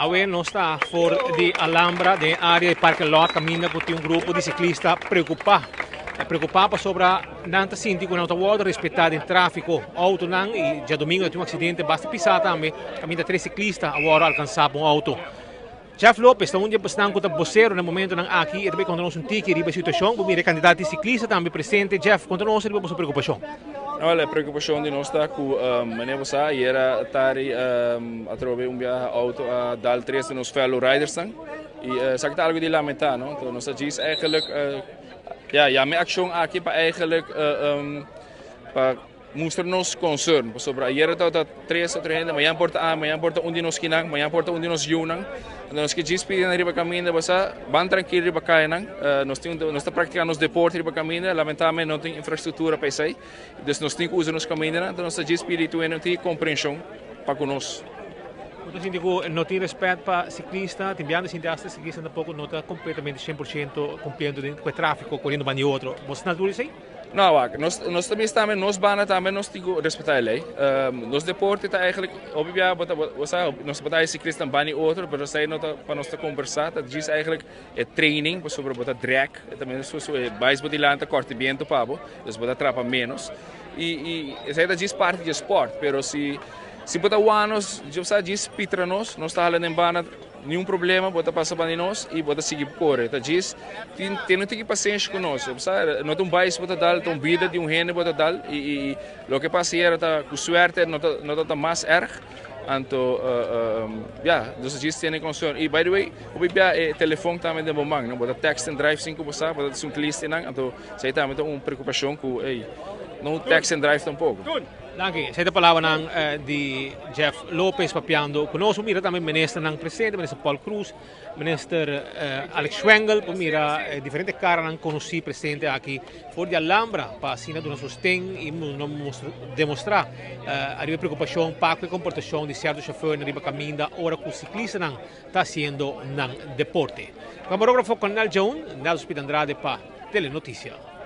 Awe non sta fuori di Alhambra, di area di parking lot, cammina con un gruppo di ciclisti preoccupato sopra tanta sinti con autovuoto rispettare il traffico auto non e già domingo è un accidente basta pisata a cammina tre ciclisti a ora alcanzare un auto. Jeff Lopez sta un dia stanco da bossero nel momento non aqui e quando non sentiki riba situazione come i candidati ciclisti também presente Jeff quando non si riba preoccupazione. Olha, a preocupação de nós está com maneira você e era tari a trover auto dal três de nos fellow riders e sabe que algo de lamentar, não? Então nós diz eigenlijk ja, mijn actie aqui para eigenlijk para mostrar-nos concern sobre a era dat três ou três, mas amanhã porta onde nos kinang, amanhã porta onde nos junang. Nós que diz pedi na riba caminho, você van tranquilo riba cainang. Nós está praticando os deportes riba caminho, lamentavelmente não tem infraestrutura para isso, então nós temos que usar nos caminhos, então nós diz pedi tu não tem compreensão para conosco. Então, se digo, não tem respeito para ciclista, tem bem de as ciclista tampouco não está completamente 100% cumprindo com o tráfego, correndo para o outro. Você não tudo isso aí? Não, nós também estamos, nós banas também nós temos que respeitar a lei. Nos deportes está eigenlijk, obviamente, nós podemos ciclista bani outro, mas nós não para nós conversar, dat diz eigenlijk é training, sobre botar drag, também nós mais botilante corte bem do pabo, nós botar trapa menos. E essa aí diz parte do esporte, pero se botar anos, já diz pitra nós está falando em bana nenhum problema, bota passar para nós e bota seguir correr. Então diz, tem que paciência conosco, sabe? Não tem país bota dar, tem vida de rene bota dar e o que passa era tá com suerte não tá mais erg. Então, dus diz tem concern. E by the way, o bibia telefone também de bomang, não bota text and drive 5 bota bota um cliente não, então sei também tem uma preocupação com não text and drive tampouco. Danke. Saya palavra ng di Jeff Lopez papiando. Conosco mira também ministro ng presidente, ministro Paul Cruz, minister Alex Schwengel, mira diferente cara ng conosci presidente aqui fora de Alhambra para assina do sostém e demonstrar a preocupação para a comportação de certos chauffeurs na riba caminda ora que o ciclista não está sendo ng deporte. Camarógrafo Cornel Jones, Nelson Andrade para Telenotícia.